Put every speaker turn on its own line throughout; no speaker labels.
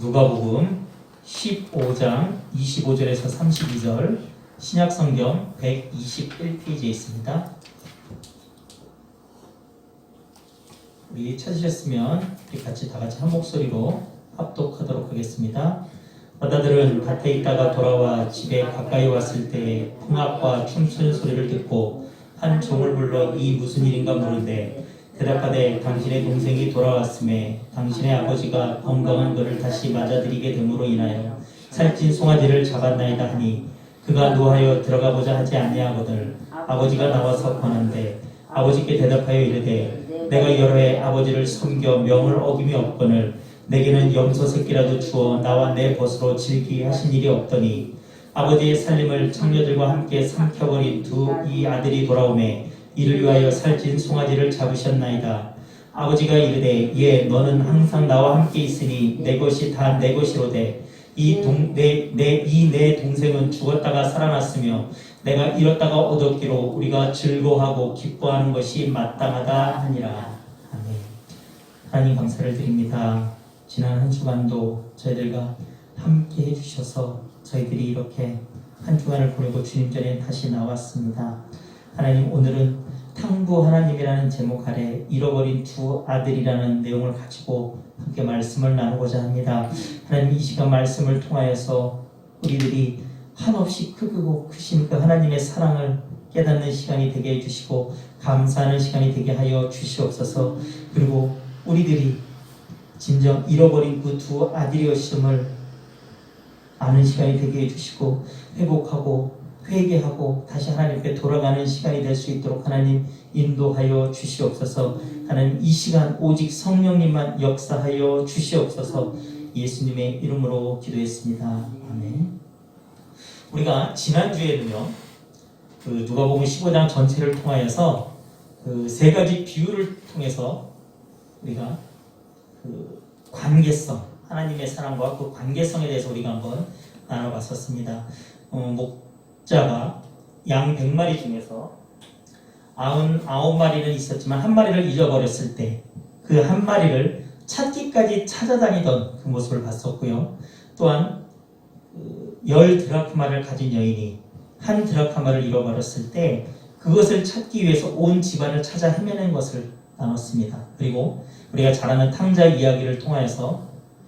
누가복음 15장 25절에서 32절 신약성경 121페이지에 있습니다. 우리 찾으셨으면 우리 같이 다 같이 한 목소리로 합독하도록 하겠습니다. 바다들은 밭에 있다가 돌아와 집에 가까이 왔을 때에 풍악과 춤추는 소리를 듣고 한 종을 불러 이 무슨 일인가 물은데 대답하되 당신의 동생이 돌아왔음에 당신의 아버지가 건강한 그를 다시 맞아들이게 됨으로 인하여 살찐 송아지를 잡았나이다 하니 그가 노하여 들어가 보자 하지 아니하거늘 아버지가 나와서 권한대 아버지께 대답하여 이르되 내가 여러 해 아버지를 섬겨 명을 어김이 없거늘 내게는 염소 새끼라도 주어 나와 내 벗으로 질기게 하신 일이 없더니 아버지의 살림을 청녀들과 함께 삼켜버린 이 아들이 돌아오매 이를 위하여 살찐 송아지를 잡으셨나이다. 아버지가 이르되 예 너는 항상 나와 함께 있으니 내 것이 다 내 것이로되 내 동생은 죽었다가 살아났으며 내가 잃었다가 얻었기로 우리가 즐거워하고 기뻐하는 것이 마땅하다 하니라. 아멘. 하나님 감사를 드립니다. 지난 한 주간도 저희들과 함께 해주셔서 저희들이 이렇게 한 주간을 보내고 주님 전에 다시 나왔습니다. 하나님 오늘은 탕부 하나님이라는 제목 아래 잃어버린 두 아들이라는 내용을 가지고 함께 말씀을 나누고자 합니다. 하나님 이 시간 말씀을 통하여서 우리들이 한없이 크고 크신 그 하나님의 사랑을 깨닫는 시간이 되게 해주시고 감사하는 시간이 되게 하여 주시옵소서. 그리고 우리들이 진정 잃어버린 그 두 아들이었음을 아는 시간이 되게 해주시고 회복하고 회개하고 다시 하나님께 돌아가는 시간이 될 수 있도록 하나님 인도하여 주시옵소서. 하나님 이 시간 오직 성령님만 역사하여 주시옵소서. 예수님의 이름으로 기도했습니다. 아멘. 우리가 지난주에는요 그 누가복음 15장 전체를 통하여서 그 세 가지 비유를 통해서 우리가 그 관계성 하나님의 사랑과 그 관계성에 대해서 우리가 한번 나눠봤었습니다. 목자가 양 100마리 중에서 99마리는 있었지만 한 마리를 잊어버렸을 때 그 한 마리를 찾기까지 찾아다니던 그 모습을 봤었고요. 또한 10드라크마를 가진 여인이 한 드라크마를 잃어버렸을 때 그것을 찾기 위해서 온 집안을 찾아 헤매는 것을 나눴습니다. 그리고 우리가 잘 아는 탕자 이야기를 통하여서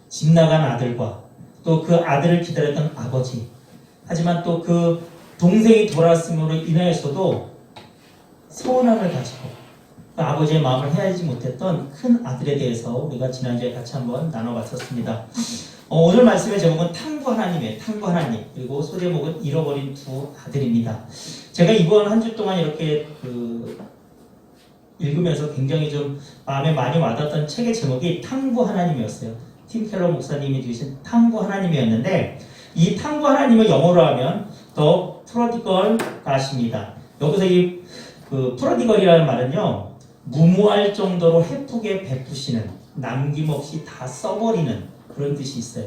집 나간 아들과 또 그 아들을 기다렸던 아버지, 하지만 또 그 동생이 돌아왔음으로 인하여서도 서운함을 가지고 그 아버지의 마음을 헤아리지 못했던 큰 아들에 대해서 우리가 지난주에 같이 한번 나눠봤었습니다. 오늘 말씀의 제목은 탕부 하나님, 그리고 소제목은 잃어버린 두 아들입니다. 제가 이번 한 주 동안 이렇게 읽으면서 굉장히 좀 마음에 많이 와닿았던 책의 제목이 탕부 하나님이었어요. 팀 켈러 목사님이 주신 탕부 하나님이었는데 이 탕부 하나님을 영어로 하면 The Prodigal God입니다. 여기서 이 프로디걸이라는 말은요 무모할 정도로 헤프게 베푸시는, 남김없이 다 써버리는 그런 뜻이 있어요.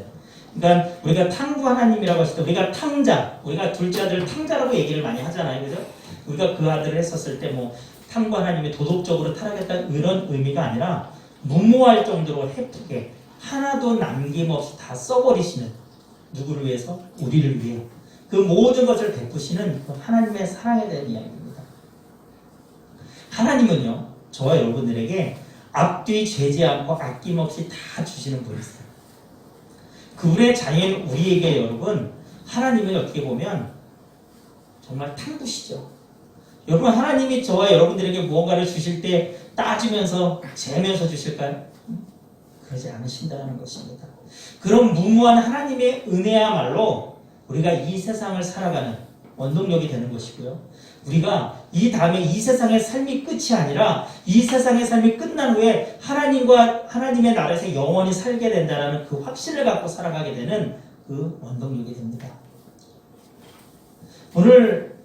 그러니까 우리가 탕부 하나님이라고 했을 때 우리가 탕자, 우리가 둘째 아들을 탕자라고 얘기를 많이 하잖아요, 그죠? 우리가 그 아들을 했었을 때 뭐 탕부 하나님이 도덕적으로 타락했다는 이런 의미가 아니라 무모할 정도로 헤프게 하나도 남김없이 다 써버리시는, 누구를 위해서? 우리를 위해 그 모든 것을 베푸시는 그 하나님의 사랑에 대한 이야기입니다. 하나님은요 저와 여러분들에게 앞뒤 재지 않고 아낌없이 다 주시는 분이세요. 그분의 자녀인 우리에게 여러분 하나님은 어떻게 보면 정말 탕부시죠. 여러분 하나님이 저와 여러분들에게 무언가를 주실 때 따지면서 재면서 주실까요? 그러지 않으신다는 것입니다. 그런 무모한 하나님의 은혜야말로 우리가 이 세상을 살아가는 원동력이 되는 것이고요. 우리가 이 다음에 이 세상의 삶이 끝이 아니라 이 세상의 삶이 끝난 후에 하나님과 하나님의 나라에서 영원히 살게 된다는 그 확신을 갖고 살아가게 되는 그 원동력이 됩니다. 오늘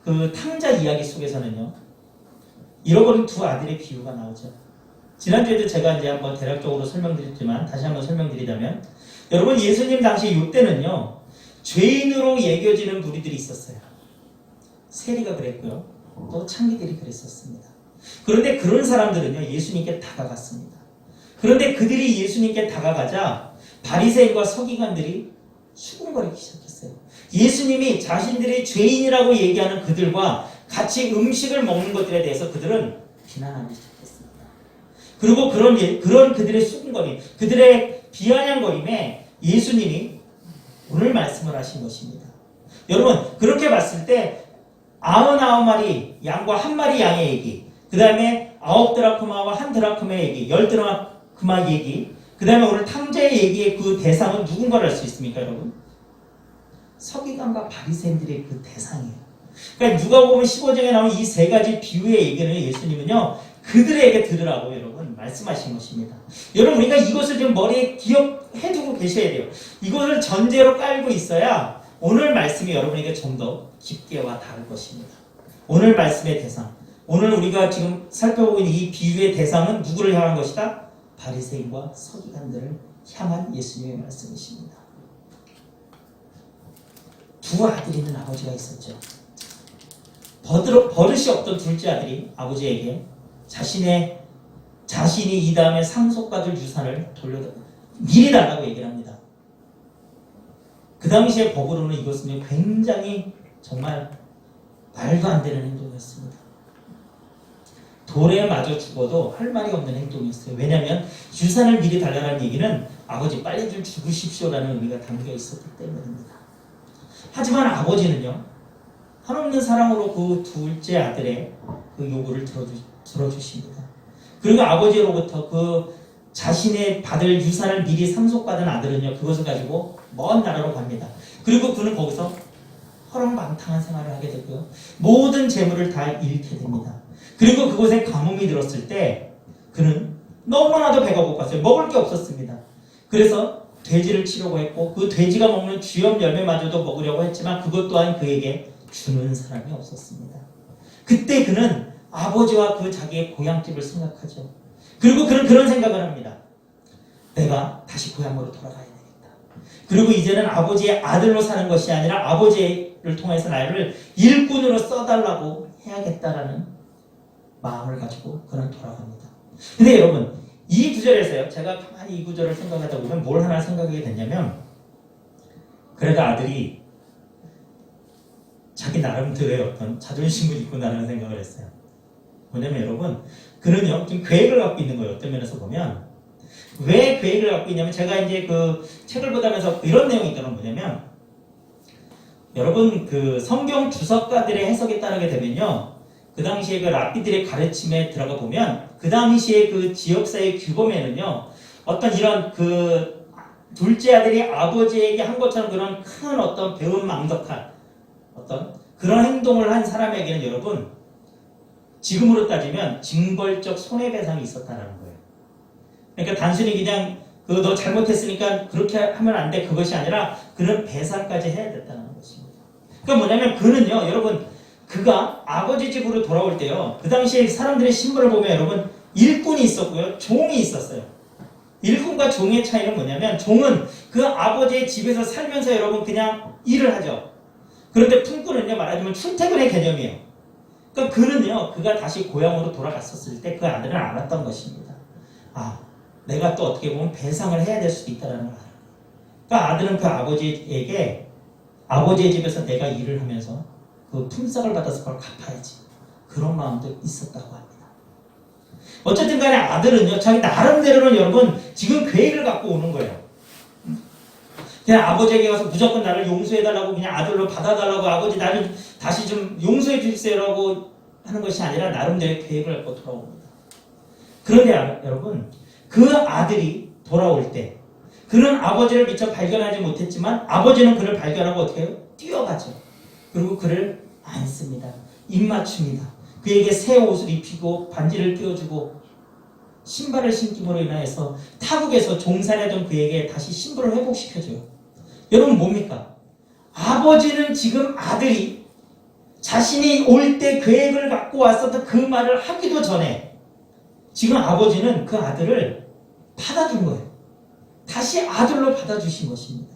그 탕자 이야기 속에서는요 잃어버린 두 아들의 비유가 나오죠. 지난주에도 제가 이제 한번 대략적으로 설명드렸지만 다시 한번 설명드리자면 여러분 예수님 당시 이때는요 죄인으로 여겨지는 무리들이 있었어요. 세리가 그랬고요. 또 창기들이 그랬었습니다. 그런데 그런 사람들은요 예수님께 다가갔습니다. 그런데 그들이 예수님께 다가가자 바리새인과 서기관들이 수군거리기 시작했어요. 예수님이 자신들이 죄인이라고 얘기하는 그들과 같이 음식을 먹는 것들에 대해서 그들은 비난하기 시작했습니다. 그리고 그런 그들의 수군거림, 그들의 비아냥거림에 예수님이 오늘 말씀을 하신 것입니다. 여러분, 그렇게 봤을 때 99마리 양과 1마리 양의 얘기, 그 다음에 9드라크마와 1드라크마의 얘기, 10드라크마 얘기, 그 다음에 오늘 탕자의 얘기의 그 대상은 누군가를 알 수 있습니까, 여러분? 서기관과 바리새인들의 그 대상이에요. 그러니까 누가복음 15장에 나오는 이 세 가지 비유의 얘기는 예수님은요, 그들에게 들으라고 여러분 말씀하신 것입니다. 여러분, 우리가 이것을 좀 머리에 기억해두고 계셔야 돼요. 이것을 전제로 깔고 있어야 오늘 말씀이 여러분에게 좀 더 깊게 와 닿을 것입니다. 오늘 말씀의 대상, 오늘 우리가 지금 살펴보고 있는 이 비유의 대상은 누구를 향한 것이다? 바리새인과 서기관들을 향한 예수님의 말씀이십니다. 두 아들이 있는 아버지가 있었죠. 버릇이 없던 둘째 아들이 아버지에게 자신이 이 다음에 상속받을 유산을 미리 달라고 얘기를 합니다. 그 당시의 법으로는 이것은 굉장히 정말 말도 안 되는 행동이었습니다. 돌에 맞아 죽어도 할 말이 없는 행동이었어요. 왜냐하면 유산을 미리 달라는 얘기는 아버지 빨리 좀 죽으십시오라는 의미가 담겨 있었기 때문입니다. 하지만 아버지는요, 한없는 사랑으로 그 둘째 아들의 그 요구를 들어주십니다. 그리고 아버지로부터 그 자신의 받을 유산을 미리 상속받은 아들은요, 그것을 가지고 먼 나라로 갑니다. 그리고 그는 거기서 허랑방탕한 생활을 하게 되고요, 모든 재물을 다 잃게 됩니다. 그리고 그곳에 가뭄이 들었을 때 그는 너무나도 배가 고팠어요. 먹을 게 없었습니다. 그래서 돼지를 치려고 했고, 그 돼지가 먹는 쥐염 열매마저도 먹으려고 했지만 그것 또한 그에게 주는 사람이 없었습니다. 그때 그는 아버지와 그 자기의 고향집을 생각하죠. 그리고 그는 그런 생각을 합니다. 내가 다시 고향으로 돌아가야 되겠다. 그리고 이제는 아버지의 아들로 사는 것이 아니라 아버지를 통해서 나를 일꾼으로 써달라고 해야겠다라는 마음을 가지고 그는 돌아갑니다. 근데 여러분, 이 구절에서요, 제가 가만히 이 구절을 생각하다 보면 뭘 하나 생각하게 됐냐면, 그래도 아들이 자기 나름대로의 어떤 자존심을 잊고 나라는 생각을 했어요. 뭐냐면 여러분, 그는요, 좀 계획을 갖고 있는 거예요. 어떤 면에서 보면. 왜 계획을 갖고 있냐면, 제가 이제 그 책을 보다면서 이런 내용이 있다는 뭐냐면, 여러분, 그 성경 주석가들의 해석에 따르게 되면요, 그 당시에 그 랍비들의 가르침에 들어가 보면, 그 당시에 그 지역사회 규범에는요, 어떤 이런 그 둘째 아들이 아버지에게 한 것처럼 그런 큰 어떤 배은망덕한 어떤 그런 행동을 한 사람에게는 여러분, 지금으로 따지면 징벌적 손해배상이 있었다는 거예요. 그러니까 단순히 그냥 너 잘못했으니까 그렇게 하면 안 돼, 그것이 아니라 그런 배상까지 해야 됐다는 것입니다. 그러니까 뭐냐면 그는요, 여러분, 그가 아버지 집으로 돌아올 때요, 그 당시에 사람들의 신분을 보면 여러분, 일꾼이 있었고요, 종이 있었어요. 일꾼과 종의 차이는 뭐냐면, 종은 그 아버지의 집에서 살면서 여러분 그냥 일을 하죠. 그런데 품꾼은요, 말하자면 출퇴근의 개념이에요. 그러니까 그는요, 그가 다시 고향으로 돌아갔었을 때 그 아들은 알았던 것입니다. 아, 내가 또 어떻게 보면 배상을 해야 될 수도 있다는 걸 알아요. 그러니까 아들은 그 아버지에게 아버지의 집에서 내가 일을 하면서 그 품삯을 받아서 그걸 갚아야지, 그런 마음도 있었다고 합니다. 어쨌든 간에 아들은요, 자기 나름대로는 여러분 지금 계획을 갖고 오는 거예요. 그냥 아버지에게 가서 무조건 나를 용서해달라고, 그냥 아들로 받아달라고, 아버지 나를 다시 좀 용서해 주세요라고 하는 것이 아니라 나름대로의 계획을 갖고 돌아옵니다. 그런데 여러분, 그 아들이 돌아올 때 그는 아버지를 미처 발견하지 못했지만 아버지는 그를 발견하고 어떻게 해요? 뛰어가죠. 그리고 그를 안습니다. 입맞춥니다. 그에게 새 옷을 입히고 반지를 끼워주고 신발을 신김으로 인하여서 타국에서 종살이하던 그에게 다시 신분을 회복시켜줘요. 여러분 뭡니까? 아버지는 지금 아들이 자신이 올 때 계획을 갖고 왔었던 그 말을 하기도 전에 지금 아버지는 그 아들을 받아준 거예요. 다시 아들로 받아주신 것입니다.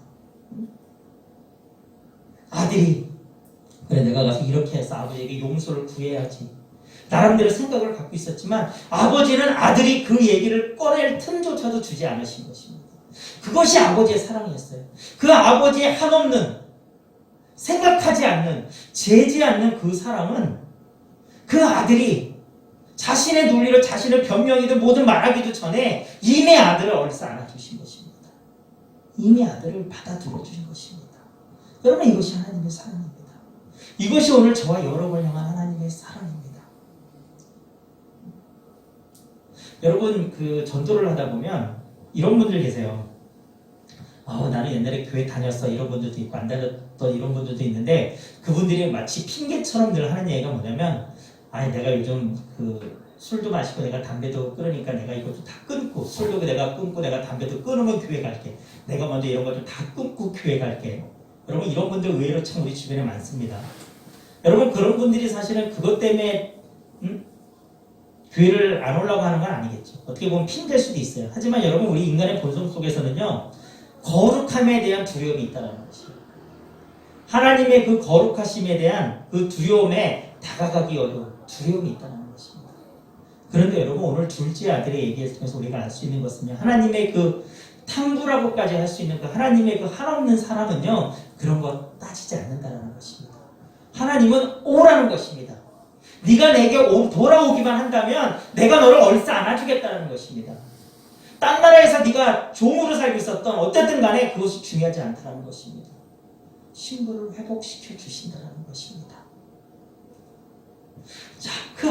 아들이, 그래 내가 가서 이렇게 해서 아버지에게 용서를 구해야지, 나름대로 생각을 갖고 있었지만 아버지는 아들이 그 얘기를 꺼낼 틈조차도 주지 않으신 것입니다. 그것이 아버지의 사랑이었어요. 그 아버지의 한없는, 생각하지 않는, 재지 않는 그 사랑은 그 아들이 자신의 논리를, 자신의 변명이든 뭐든 말하기도 전에 이미 아들을 얼싸 안아주신 것입니다. 이미 아들을 받아들여 주신 것입니다. 여러분, 이것이 하나님의 사랑입니다. 이것이 오늘 저와 여러분을 향한 하나님의 사랑입니다. 여러분, 그 전도를 하다 보면 이런 분들 계세요. 나는 옛날에 교회 다녔어, 이런 분들도 있고, 안 다녔던 이런 분들도 있는데, 그분들이 마치 핑계처럼 늘 하는 얘기가 뭐냐면, 내가 요즘 술도 마시고 내가 담배도 끊으니까 내가 이것도 다 끊고, 술도 내가 끊고 내가 담배도 끊으면 교회 갈게. 내가 먼저 이런 것도 다 끊고 교회 갈게. 여러분, 이런 분들 의외로 참 우리 주변에 많습니다. 여러분, 그런 분들이 사실은 그것 때문에 교회를 안 오려고 하는 건 아니겠죠. 어떻게 보면 핑계일 수도 있어요. 하지만 여러분, 우리 인간의 본성 속에서는요, 거룩함에 대한 두려움이 있다는 것이에요. 하나님의 그 거룩하심에 대한 그 두려움에 다가가기 어려운 두려움이 있다는 것입니다. 그런데 여러분, 오늘 둘째 아들의 얘기를 통해서 우리가 알 수 있는 것은요, 하나님의 그 탐구라고까지 할 수 있는 그 하나님의 그 한없는 사랑은요, 그런 거 따지지 않는다는 것입니다. 하나님은 오라는 것입니다. 네가 내게 돌아오기만 한다면 내가 너를 얼싸 안아주겠다는 것입니다. 딴 나라에서 네가 종으로 살고 있었던 어쨌든 간에 그것이 중요하지 않다는 것입니다. 신분을 회복시켜 주신다는 것입니다. 자, 그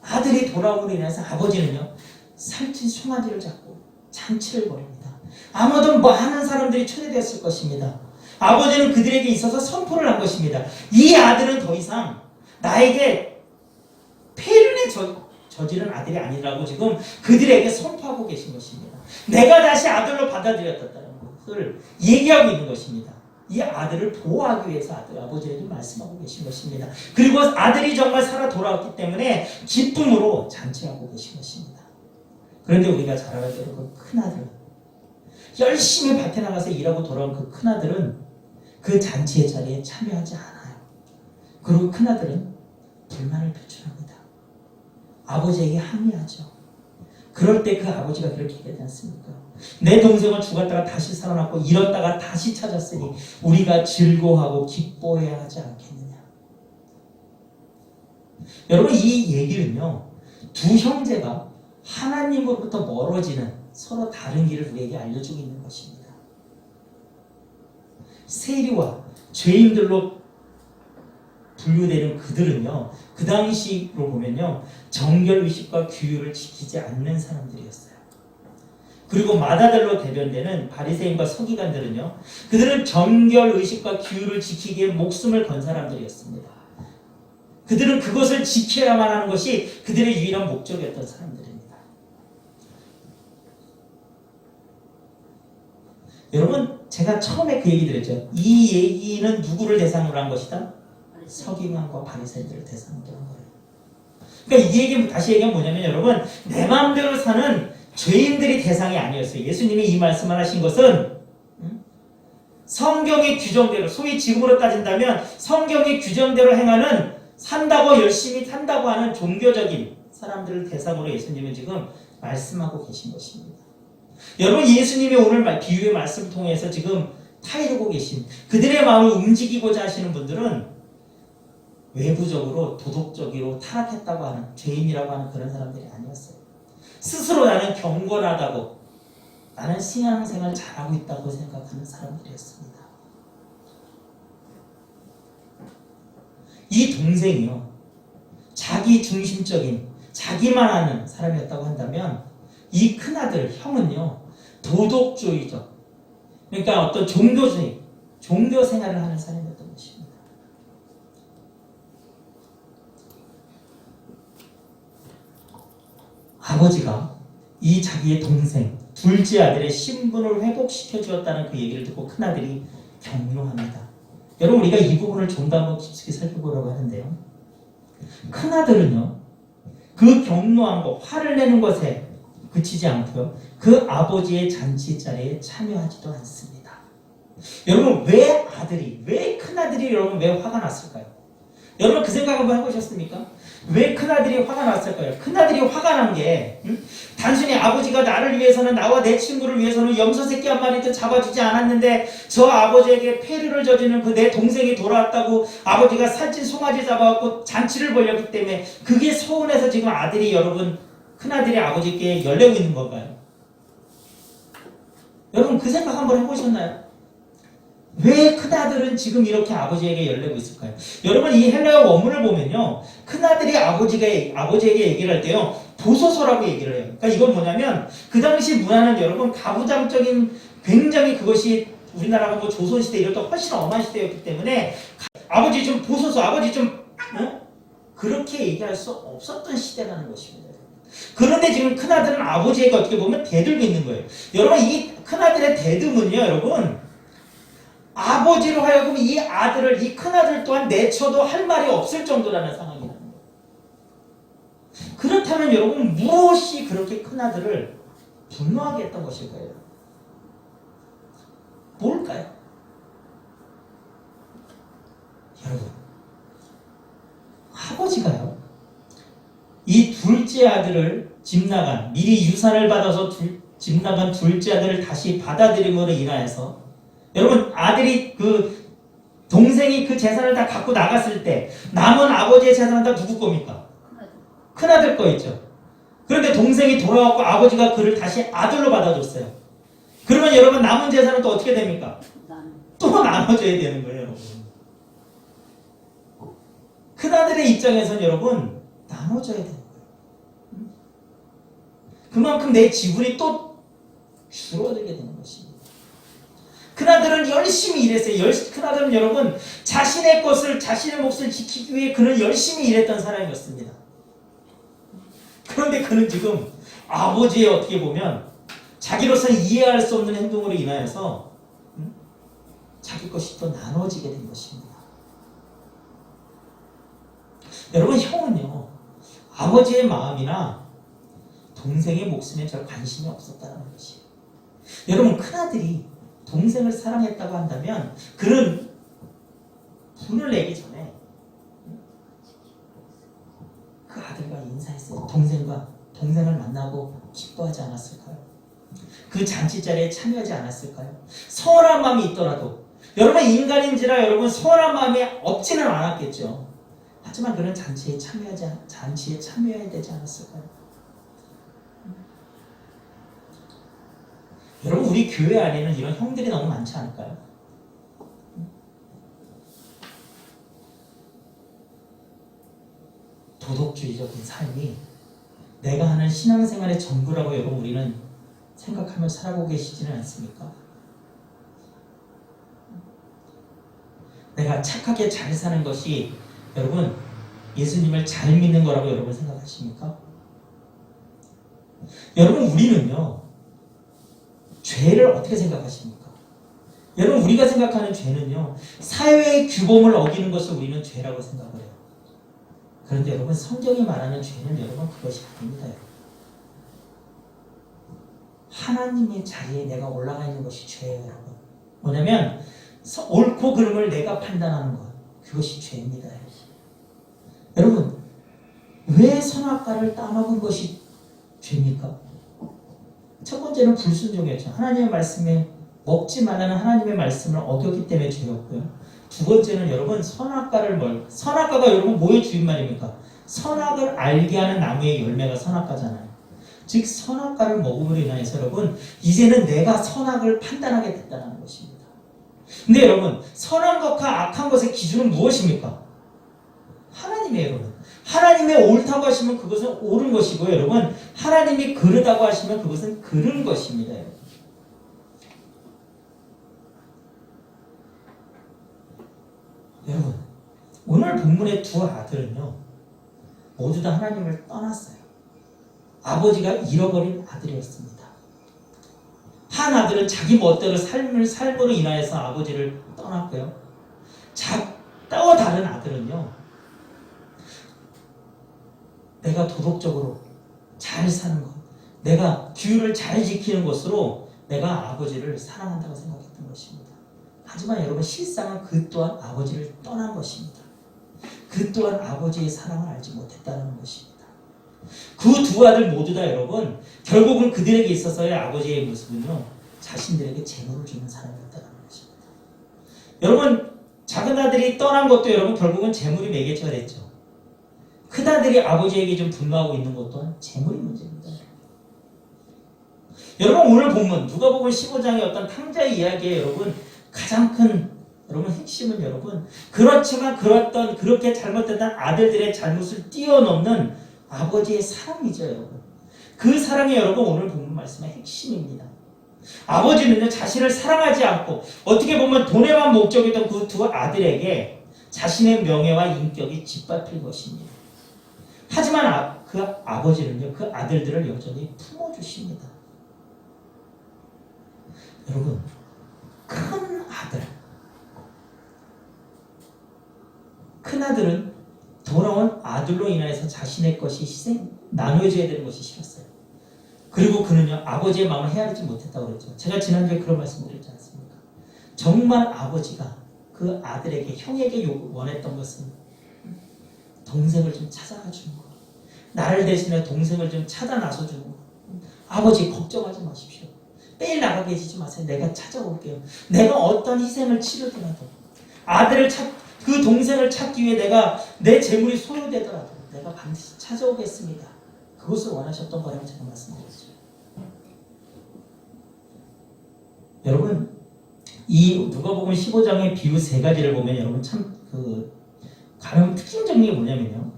아들이 돌아오므로 인해서 아버지는요, 살찐 송아지를 잡고 잔치를 벌입니다. 아마도 많은 사람들이 초대되었을 것입니다. 아버지는 그들에게 있어서 선포를 한 것입니다. 이 아들은 더 이상 나에게 폐륜에 저지른 아들이 아니라고 지금 그들에게 선포하고 계신 것입니다. 내가 다시 아들로 받아들였다는 것을 얘기하고 있는 것입니다. 이 아들을 보호하기 위해서 아버지에게 말씀하고 계신 것입니다. 그리고 아들이 정말 살아 돌아왔기 때문에 기쁨으로 잔치하고 계신 것입니다. 그런데 우리가 잘 알아야 되는 그 큰아들, 열심히 밭에 나가서 일하고 돌아온 그 큰아들은 그 잔치의 자리에 참여하지 않아요. 그리고 큰아들은 불만을 표출합니다. 아버지에게 항의하죠. 그럴 때 그 아버지가 그렇게 얘기하지 않습니까? 내 동생은 죽었다가 다시 살아났고 잃었다가 다시 찾았으니 우리가 즐거워하고 기뻐해야 하지 않겠느냐. 여러분, 이 얘기는요, 두 형제가 하나님으로부터 멀어지는 서로 다른 길을 우리에게 알려주고 있는 것입니다. 세리와 죄인들로 분류되는 그들은요, 그 당시로 보면요, 정결의식과 규율을 지키지 않는 사람들이었어요. 그리고 마다들로 대변되는 바리새인과 서기관들은요, 그들은 정결의식과 규율을 지키기에 목숨을 건 사람들이었습니다. 그들은 그것을 지켜야만 하는 것이 그들의 유일한 목적이었던 사람들입니다. 여러분, 제가 처음에 그 얘기 드렸죠. 이 얘기는 누구를 대상으로 한 것이다? 서기관과 바리새인들을 대상으로 한 거예요. 그러니까 이 얘기, 다시 얘기하면 뭐냐면, 여러분, 내 마음대로 사는 죄인들이 대상이 아니었어요. 예수님이 이 말씀을 하신 것은 성경의 규정대로, 소위 지금으로 따진다면 성경의 규정대로 행하는, 산다고 열심히 산다고 하는 종교적인 사람들을 대상으로 예수님은 지금 말씀하고 계신 것입니다. 여러분, 예수님이 오늘 비유의 말씀을 통해서 지금 타이르고 계신 그들의 마음을 움직이고자 하시는 분들은 외부적으로 도덕적으로 타락했다고 하는, 죄인이라고 하는 그런 사람들이 아니었어요. 스스로 나는 경건하다고, 나는 신앙생활 잘하고 있다고 생각하는 사람들이었습니다. 이 동생이요, 자기 중심적인, 자기만 아는 사람이었다고 한다면, 이 큰아들, 형은요, 도덕주의적, 그러니까 어떤 종교주의, 종교 생활을 하는 사람이었던 것입니다. 아버지가 이 자기의 동생, 둘째 아들의 신분을 회복시켜 주었다는 그 얘기를 듣고 큰아들이 격노합니다. 여러분, 우리가 이 부분을 좀 더 한번 깊숙이 살펴보려고 하는데요, 큰아들은요, 그 격노한 것, 화를 내는 것에 그치지 않고요, 그 아버지의 잔치 자리에 참여하지도 않습니다. 여러분, 왜 큰아들이 여러분 왜 화가 났을까요? 여러분, 그 생각 한번 해보셨습니까? 왜 큰아들이 화가 났을까요? 큰아들이 화가 난 게 단순히 아버지가 나를 위해서는, 나와 내 친구를 위해서는 염소 새끼 한 마리도 잡아주지 않았는데 저 아버지에게 폐류를 저지르는 그 내 동생이 돌아왔다고 아버지가 살찐 송아지 잡아갖고 잔치를 벌였기 때문에 그게 서운해서 지금 아들이, 여러분, 큰아들이 아버지께 열내고 있는 건가요? 여러분 그 생각 한번 해보셨나요? 왜 큰아들은 지금 이렇게 아버지에게 열내고 있을까요? 여러분 이 헬라어 원문을 보면요, 큰아들이 아버지에게 얘기를 할 때요, 보소서라고 얘기를 해요. 그러니까 이건 뭐냐면 그 당시 문화는 여러분 가부장적인, 굉장히 그것이 우리나라가 뭐 조선시대 이럴 때 훨씬 엄한 시대였기 때문에 아버지 좀 보소서, 아버지 좀 그렇게 얘기할 수 없었던 시대라는 것입니다. 그런데 지금 큰아들은 아버지에게 어떻게 보면 대들고 있는 거예요. 여러분 이 큰아들의 대듬은요, 여러분, 아버지로 하여금 이 아들을, 이 큰아들 또한 내쳐도 할 말이 없을 정도라는 상황이라는 거예요. 그렇다면 여러분 무엇이 그렇게 큰아들을 분노하게 했던 것일까요? 뭘까요? 여러분, 아버지가요, 이 둘째 아들을 미리 유산을 받아서 집 나간 둘째 아들을 다시 받아들임으로 인하여서, 여러분 아들이 동생이 그 재산을 다 갖고 나갔을 때 남은 아버지의 재산은 다 누구 겁니까? 큰아들 거 있죠. 그런데 동생이 돌아왔고 아버지가 그를 다시 아들로 받아줬어요. 그러면 여러분 남은 재산은 또 어떻게 됩니까? 또 나눠줘야 되는 거예요, 여러분. 큰아들의 입장에서는 여러분 나눠줘야 되는 거예요. 그만큼 내 지분이 또 줄어들게 되는 것입니다. 큰아들은 열심히 일했어요. 큰아들은 여러분 자신의 몫을 지키기 위해 그는 열심히 일했던 사람이었습니다. 그런데 그는 지금 아버지의 어떻게 보면 자기로서는 이해할 수 없는 행동으로 인하여서 자기 것이 또 나눠지게 된 것입니다. 여러분 형은요, 아버지의 마음이나 동생의 목숨에 별 관심이 없었다는 것이에요. 여러분 큰아들이 동생을 사랑했다고 한다면 그는 분을 내기 전에 그 아들과 인사했어요. 동생을 만나고 기뻐하지 않았을까요? 그 잔치 자리에 참여하지 않았을까요? 서운한 마음이 있더라도, 여러분 인간인지라 여러분 서운한 마음이 없지는 않았겠죠. 하지만 그는 잔치에 참여해야 되지 않았을까요? 여러분 우리 교회 안에는 이런 형들이 너무 많지 않을까요? 도덕주의적인 삶이 내가 하는 신앙생활의 전부라고 여러분 우리는 생각하며 살아보고 계시지는 않습니까? 내가 착하게 잘 사는 것이 여러분 예수님을 잘 믿는 거라고 여러분 생각하십니까? 여러분 우리는요, 죄를 어떻게 생각하십니까? 여러분 우리가 생각하는 죄는요, 사회의 규범을 어기는 것을 우리는 죄라고 생각을 해요. 그런데 여러분 성경이 말하는 죄는 여러분 그것이 아닙니다. 하나님의 자리에 내가 올라가 있는 것이 죄예요. 여러분 뭐냐면 옳고 그름을 내가 판단하는 것, 그것이 죄입니다. 여러분 왜 선악과를 따먹은 것이 죄입니까? 첫 번째는 불순종이었죠. 하나님의 말씀에 먹지 말라는 하나님의 말씀을 어겼기 때문에 죄였고요. 두 번째는 여러분 선악과가 여러분 뭐의 주인말입니까? 선악을 알게 하는 나무의 열매가 선악과잖아요. 즉 선악과를 먹음으로 인해서 여러분 이제는 내가 선악을 판단하게 됐다는 것입니다. 근데 여러분 선한 것과 악한 것의 기준은 무엇입니까? 하나님이에요. 여러분 하나님의 옳다고 하시면 그것은 옳은 것이고, 여러분 하나님이 그르다고 하시면 그것은 그른 것입니다. 여러분 오늘 본문의 두 아들은요 모두 다 하나님을 떠났어요. 아버지가 잃어버린 아들이었습니다. 한 아들은 자기 멋대로 삶으로 인하여서 아버지를 떠났고요, 또 다른 아들은요 내가 도덕적으로 잘 사는 것, 내가 규율을 잘 지키는 것으로 내가 아버지를 사랑한다고 생각했던 것입니다. 하지만 여러분 실상은 그 또한 아버지를 떠난 것입니다. 그 또한 아버지의 사랑을 알지 못했다는 것입니다. 그 두 아들 모두 다 여러분 결국은 그들에게 있어서의 아버지의 모습은요 자신들에게 재물을 주는 사람이었다는 것입니다. 여러분 작은 아들이 떠난 것도 여러분 결국은 재물이 매개체가 됐죠. 큰 아들이 아버지에게 좀 분노하고 있는 것 또한 재물이 문제입니다. 여러분 오늘 본문 누가복음 15장의 어떤 탕자의 이야기에 여러분 가장 큰 여러분 핵심은 여러분 그렇지만 그렇게 잘못됐던 아들들의 잘못을 뛰어넘는 아버지의 사랑이죠 여러분. 그 사랑이 여러분 오늘 본문 말씀의 핵심입니다. 아버지는요 자신을 사랑하지 않고 어떻게 보면 돈에만 목적이던 그 두 아들에게 자신의 명예와 인격이 짓밟힐 것입니다. 하지만 그 아버지는요 그 아들들을 여전히 품어주십니다. 여러분 큰 아들은 돌아온 아들로 인해서 자신의 것이 나눠져야 되는 것이 싫었어요. 그리고 그는요 아버지의 마음을 헤아리지 못했다고 그랬죠. 제가 지난주에 그런 말씀 드렸지 않습니까? 정말 아버지가 그 아들에게 형에게 원했던 것은 동생을 좀 찾아가 주는 거, 나를 대신해 동생을 좀 찾아 나서 주는 거. 아버지 걱정하지 마십시오. 매일 나가 계시지 마세요. 내가 찾아올게요. 내가 어떤 희생을 치르더라도 그 동생을 찾기 위해 내 재물이 소요되더라도 내가 반드시 찾아오겠습니다. 그것을 원하셨던 거라고 제가 말씀드렸죠. 여러분 이 누가복음 15장의 비유 세 가지를 보면 여러분 참 가장 특징적인 게 뭐냐면요.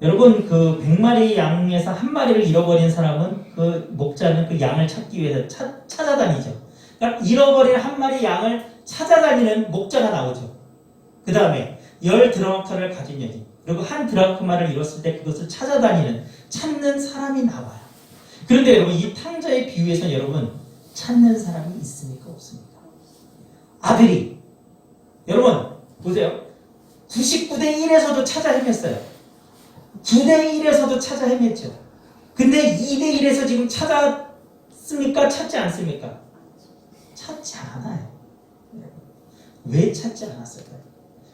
여러분 그 100마리 양에서 한 마리를 잃어버린 사람은 그 목자는 그 양을 찾기 위해서 찾아다니죠. 그러니까 잃어버린 한 마리 양을 찾아다니는 목자가 나오죠. 그 다음에 10드라크마를 가진 여인, 그리고 1드라크마를 잃었을 때 그것을 찾는 사람이 나와요. 그런데 여러분 이 탕자의 비유에서는 여러분 찾는 사람이 있습니까 없습니까? 아들이 여러분 보세요. 99대 1에서도 찾아 헤맸어요. 9대 1에서도 찾아 헤맸죠. 근데 2대 1에서 지금 찾았습니까? 찾지 않습니까? 찾지 않아요. 왜 찾지 않았을까요?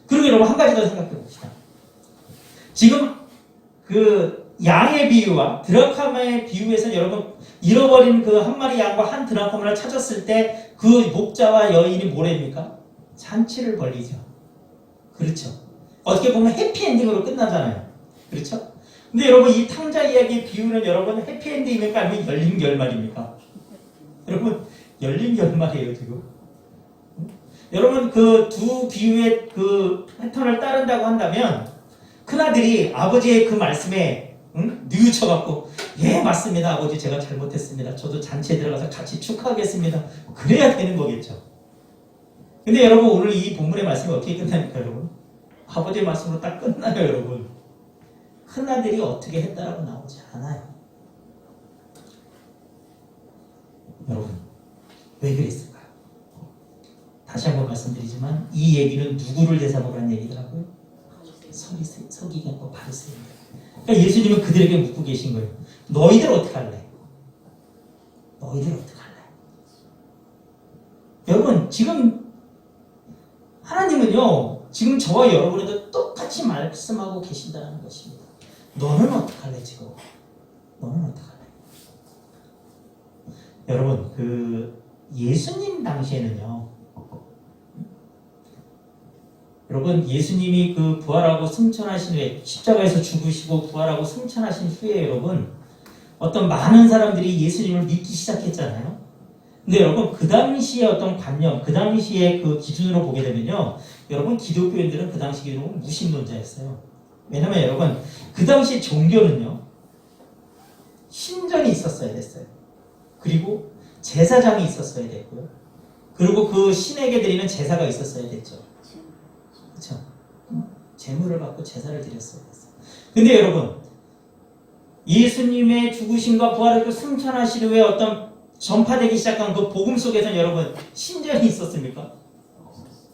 그리고 여러분 한 가지 더 생각해 봅시다. 지금 그 양의 비유와 드라크마의 비유에서 여러분 잃어버린 그 한 마리 양과 1드라크마를 찾았을 때 그 목자와 여인이 뭐랍니까? 잔치를 벌리죠. 그렇죠. 어떻게 보면 해피엔딩으로 끝나잖아요. 그렇죠? 근데 여러분 이 탕자 이야기의 비유는 여러분 해피엔딩입니까? 아니면 열린 결말입니까? 여러분 열린 결말이에요 지금. 여러분 그 두 비유의 그 패턴을 따른다고 한다면 큰아들이 아버지의 그 말씀에 뉘우쳐갖고 예 맞습니다 아버지 제가 잘못했습니다. 저도 잔치에 들어가서 같이 축하하겠습니다. 그래야 되는 거겠죠. 근데 여러분 오늘 이 본문의 말씀이 어떻게 끝납니까 여러분? 아버지의 말씀으로 딱 끝나요 여러분. 큰아들이 어떻게 했다라고 나오지 않아요. 여러분 왜 그랬을까요? 다시 한번 말씀드리지만 이 얘기는 누구를 대상으로 한 얘기더라고요? 서기관과 바리새인들. 그러니까 예수님은 그들에게 묻고 계신 거예요. 너희들 어떻게 할래? 너희들 어떻게 할래? 여러분 지금 하나님은요 지금 저와 여러분에도 똑같이 말씀하고 계신다는 것입니다. 너는 어떻게 할래 지금? 너는 어떻게 할래? 여러분 그 예수님 당시에는요 여러분 예수님이 그 부활하고 승천하신 후에 십자가에서 죽으시고 부활하고 승천하신 후에 여러분 어떤 많은 사람들이 예수님을 믿기 시작했잖아요. 근데 여러분 그 당시의 어떤 관념, 그 당시의 그 기준으로 보게 되면요 여러분 기독교인들은 그 당시 기준으로 무신론자였어요. 왜냐면 여러분 그 당시 종교는요 신전이 있었어야 됐어요. 그리고 제사장이 있었어야 됐고요. 그리고 그 신에게 드리는 제사가 있었어야 됐죠. 그렇죠? 제물을 받고 제사를 드렸어야 됐어요. 근데 여러분 예수님의 죽으심과 부활을 승천하신 후에 어떤 전파되기 시작한 그 복음 속에서는 여러분 신전이 있었습니까?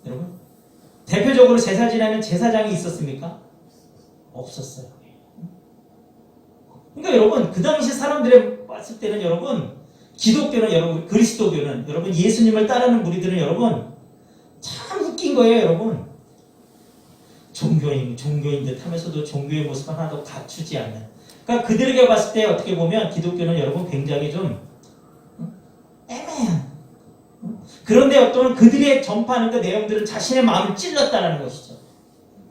여러분 대표적으로 제사 지내는 제사장이 있었습니까? 없었어요. 그러니까 여러분 그 당시 사람들의 봤을 때는 여러분 기독교는 여러분 그리스도교는 여러분 예수님을 따르는 무리들은 여러분 참 웃긴 거예요 여러분. 종교인 듯 하면서도 종교의 모습 하나도 갖추지 않는. 그러니까 그들에게 봤을 때 어떻게 보면 기독교는 여러분 굉장히 좀 애매한. 그런데 어떤 그들의 전파하는 그 내용들은 자신의 마음을 찔렀다는 것이죠.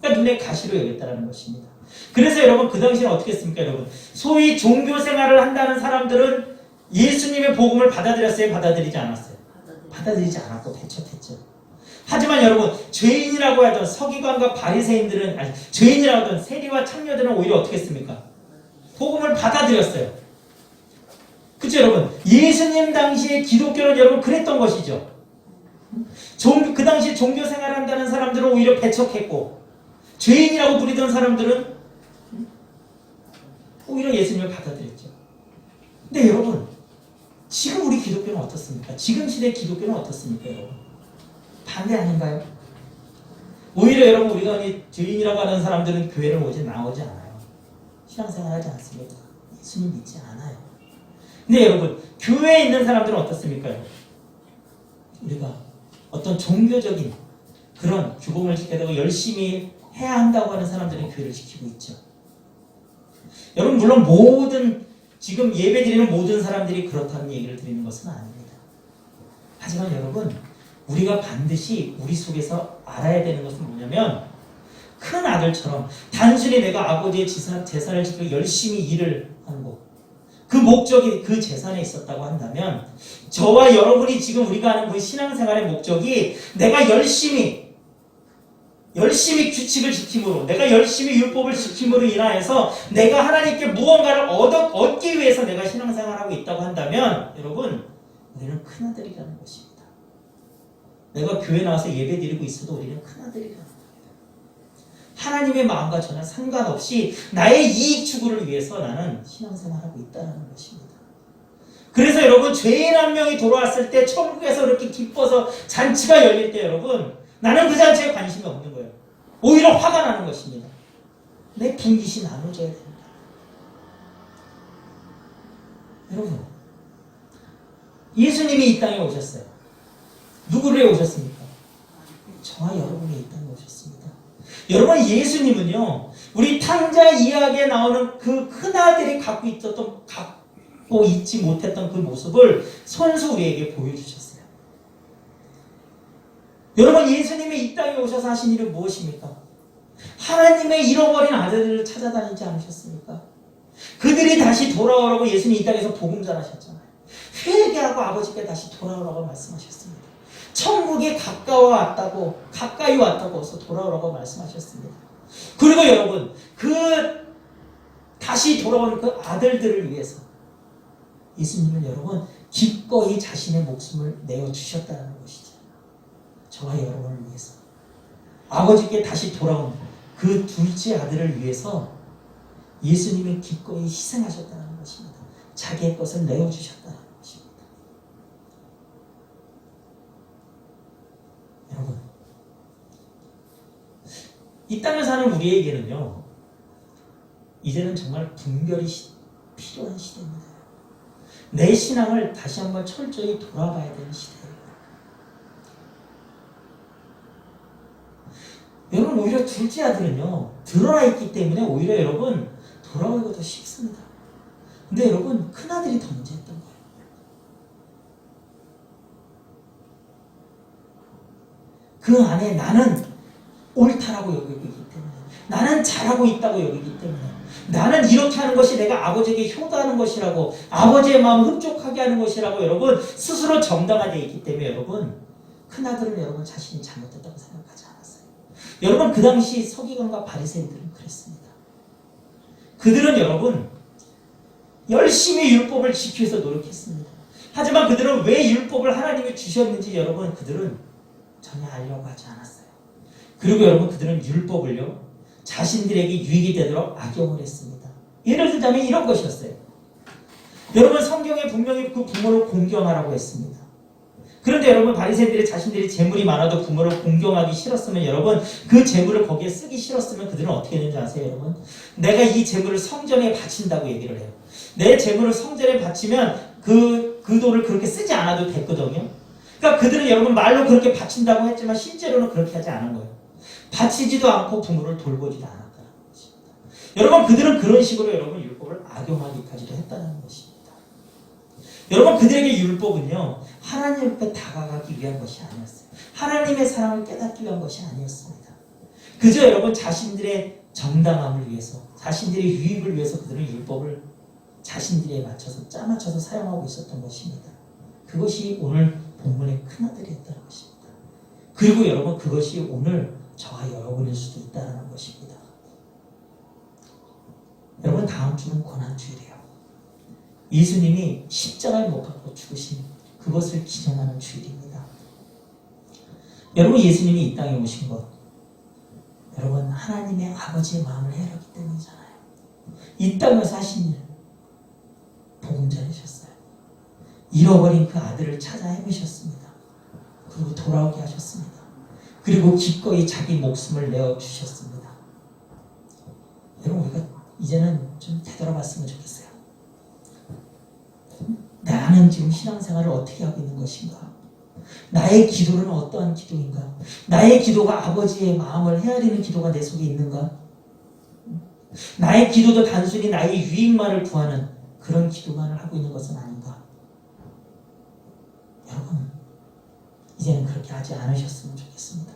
그러니까 눈에 가시로 여겼다는 것입니다. 그래서 여러분 그 당시에는 어떻게 했습니까, 여러분? 소위 종교 생활을 한다는 사람들은 예수님의 복음을 받아들였어요, 받아들이지 않았어요? 받아들이지 않았고 배척했죠. 하지만 여러분 죄인이라고 하던 서기관과 바리새인들은 아니 죄인이라고 하던 세리와 창녀들은 오히려 어떻게 했습니까? 복음을 받아들였어요. 그렇죠, 여러분? 예수님 당시에 기독교는 여러분 그랬던 것이죠. 그 당시 종교 생활을 한다는 사람들은 오히려 배척했고 죄인이라고 부리던 사람들은 오히려 예수님을 받아들였죠. 근데 여러분 지금 우리 기독교는 어떻습니까? 지금 시대 기독교는 어떻습니까, 여러분? 반대 아닌가요? 오히려 여러분 우리가 죄인이라고 하는 사람들은 교회를 나오지 않아요. 신앙생활 하지 않습니다. 예수님 믿지 않아요. 근데 여러분 교회에 있는 사람들은 어떻습니까? 우리가 어떤 종교적인 그런 규범을 지켜야 되고 열심히 해야 한다고 하는 사람들은 교회를 지키고 있죠. 여러분 물론 모든 지금 예배드리는 모든 사람들이 그렇다는 얘기를 드리는 것은 아닙니다. 하지만 여러분 우리가 반드시 우리 속에서 알아야 되는 것은 뭐냐면 큰 아들처럼 단순히 내가 아버지의 재산을 지키고 열심히 일을 하고 그 목적이 그 재산에 있었다고 한다면 저와 여러분이 지금 우리가 하는 그 신앙생활의 목적이 내가 열심히 규칙을 지킴으로 내가 열심히 율법을 지킴으로 인하여서 내가 하나님께 무언가를 얻기 위해서 내가 신앙생활을 하고 있다고 한다면 여러분 우리는 큰아들이라는 것입니다. 내가 교회 나와서 예배드리고 있어도 우리는 큰아들이라는 겁니다. 하나님의 마음과 전혀 상관없이 나의 이익 추구를 위해서 나는 신앙생활을 하고 있다는 것입니다. 그래서 여러분 죄인 한 명이 돌아왔을 때 천국에서 이렇게 기뻐서 잔치가 열릴 때 여러분 나는 그 잔치에 관심이 없는 거예요. 오히려 화가 나는 것입니다. 내 분깃이 나눠져야 된다. 여러분 예수님이 이 땅에 오셨어요. 누구를 위해 오셨습니까? 저와 여러분이 이 땅에 오셨습니다. 여러분 예수님은요 우리 탕자 이야기에 나오는 그 큰아들이 갖고 있지 못했던 그 모습을 손수 우리에게 보여주셨어요. 여러분 예수님이 이 땅에 오셔서 하신 일은 무엇입니까? 하나님의 잃어버린 아들들을 찾아다니지 않으셨습니까? 그들이 다시 돌아오라고 예수님이 이 땅에서 복음 전하셨잖아요. 회개하고 아버지께 다시 돌아오라고 말씀하셨습니다. 천국이 가까이 왔다고 해서 돌아오라고 말씀하셨습니다. 그리고 여러분 다시 돌아오는 그 아들들을 위해서 예수님은 여러분 기꺼이 자신의 목숨을 내어주셨다는 것이죠. 저와 여러분을 위해서 아버지께 다시 돌아온 그 둘째 아들을 위해서 예수님이 기꺼이 희생하셨다는 것입니다. 자기의 것을 내어주셨다는 것입니다. 여러분 이 땅을 사는 우리에게는요 이제는 정말 분별이 필요한 시대입니다. 내 신앙을 다시 한번 철저히 돌아봐야 되는 시대예요. 여러분 오히려 둘째 아들은요 드러나 있기 때문에 오히려 여러분 돌아오기가 더 쉽습니다. 근데 여러분 큰아들이 더 문제였던 거예요. 그 안에 나는 옳다라고 여기고 있기 때문에 나는 잘하고 있다고 여기기 때문에 나는 이렇게 하는 것이 내가 아버지에게 효도하는 것이라고 아버지의 마음 흡족하게 하는 것이라고 여러분 스스로 정당화되어 있기 때문에 여러분 큰아들은 여러분 자신이 잘못했다고 생각하지 않았어요. 여러분 그 당시 서기관과 바리새인들은 그랬습니다. 그들은 여러분 열심히 율법을 지키기 위해서 노력했습니다. 하지만 그들은 왜 율법을 하나님이 주셨는지 여러분 그들은 전혀 알려고 하지 않았어요. 그리고 여러분 그들은 율법을요 자신들에게 유익이 되도록 악용을 했습니다. 예를 들자면 이런 것이었어요. 여러분 성경에 분명히 그 부모를 공경하라고 했습니다. 그런데 여러분 바리새인들이 자신들이 재물이 많아도 부모를 공경하기 싫었으면 여러분 그 재물을 거기에 쓰기 싫었으면 그들은 어떻게 했는지 아세요 여러분? 내가 이 재물을 성전에 바친다고 얘기를 해요. 내 재물을 성전에 바치면 그 돈을 그렇게 쓰지 않아도 됐거든요. 그러니까 그들은 여러분 말로 그렇게 바친다고 했지만 실제로는 그렇게 하지 않은 거예요. 바치지도 않고 부모를 돌보지도 않았다는 것입니다. 여러분 그들은 그런 식으로 여러분 율법을 악용하기까지도 했다는 것입니다. 여러분 그들에게 율법은요 하나님 앞에 다가가기 위한 것이 아니었어요. 하나님의 사랑을 깨닫기 위한 것이 아니었습니다. 그저 여러분 자신들의 정당함을 위해서 자신들의 유익을 위해서 그들은 율법을 자신들에 맞춰서 짜맞춰서 사용하고 있었던 것입니다. 그것이 오늘 본문의 큰아들이었다는 것입니다. 그리고 여러분 그것이 오늘 저와 여러분일 수도 있다는 것입니다. 여러분 다음 주는 고난주일이에요. 예수님이 십자가에 못 박고 죽으신 그것을 기념하는 주일입니다. 여러분 예수님이 이 땅에 오신 것 여러분 하나님의 아버지의 마음을 헤아렸기 때문이잖아요. 이 땅에서 하신 일 복음전이셨어요. 잃어버린 그 아들을 찾아 헤매셨습니다. 그리고 돌아오게 하셨습니다. 그리고 기꺼이 자기 목숨을 내어주셨습니다. 여러분 우리가 이제는 좀 되돌아봤으면 좋겠어요. 나는 지금 신앙생활을 어떻게 하고 있는 것인가? 나의 기도는 어떠한 기도인가? 나의 기도가 아버지의 마음을 헤아리는 기도가 내 속에 있는가? 나의 기도도 단순히 나의 유익만을 구하는 그런 기도만을 하고 있는 것은 아닌가? 여러분 이제는 그렇게 하지 않으셨으면 좋겠습니다.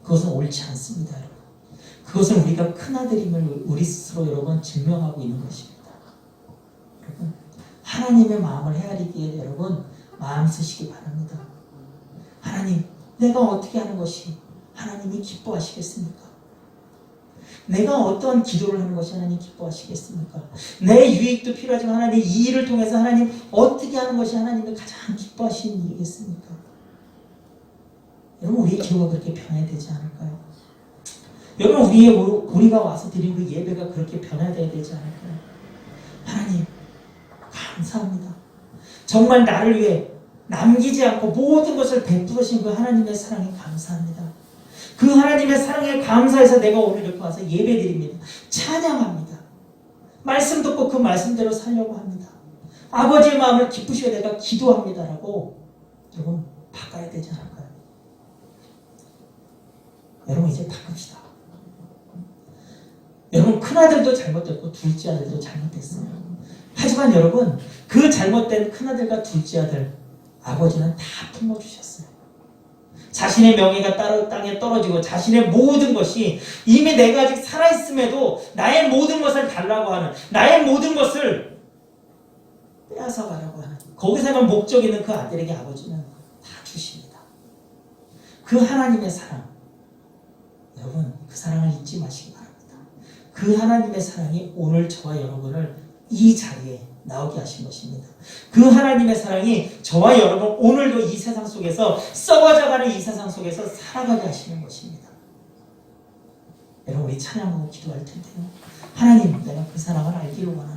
그것은 옳지 않습니다. 여러분. 그것은 우리가 큰아들임을 우리 스스로 여러분 증명하고 있는 것입니다. 여러분 하나님의 마음을 헤아리기에 여러분 마음 쓰시기 바랍니다. 하나님 내가 어떻게 하는 것이 하나님이 기뻐하시겠습니까? 내가 어떠한 기도를 하는 것이 하나님 기뻐하시겠습니까? 내 유익도 필요하지만 하나님 이 일을 통해서 하나님 어떻게 하는 것이 하나님이 가장 기뻐하시는 일이겠습니까? 여러분 우리의 기도가 그렇게 변해야 되지 않을까요? 여러분 우리가 와서 드린 그 예배가 그렇게 변해야 되지 않을까요? 하나님 감사합니다. 정말 나를 위해 남기지 않고 모든 것을 베푸신 그 하나님의 사랑에 감사합니다. 그 하나님의 사랑에 감사해서 내가 오늘 이렇게 와서 예배드립니다. 찬양합니다. 말씀 듣고 그 말씀대로 살려고 합니다. 아버지의 마음을 기쁘시게 내가 기도합니다라고 여러분 바꿔야 되지 않을까요? 여러분 이제 바꿉시다. 여러분 큰아들도 잘못됐고 둘째 아들도 잘못됐어요. 하지만 여러분 그 잘못된 큰아들과 둘째 아들 아버지는 다 품어주셨어요. 자신의 명예가 따로 땅에 떨어지고 자신의 모든 것이 이미 내가 아직 살아있음에도 나의 모든 것을 달라고 하는 나의 모든 것을 빼앗아 가려고 하는 거기서만 목적 있는 그 아들에게 아버지는 다 주십니다. 그 하나님의 사랑 여러분 그 사랑을 잊지 마시기 바랍니다. 그 하나님의 사랑이 오늘 저와 여러분을 이 자리에 나오게 하신 것입니다. 그 하나님의 사랑이 저와 여러분 오늘도 이 세상 속에서 썩어져가는 이 세상 속에서 살아가게 하시는 것입니다. 여러분 우리 찬양하고 기도할 텐데요. 하나님 내가 그 사랑을 알기를 원합니다.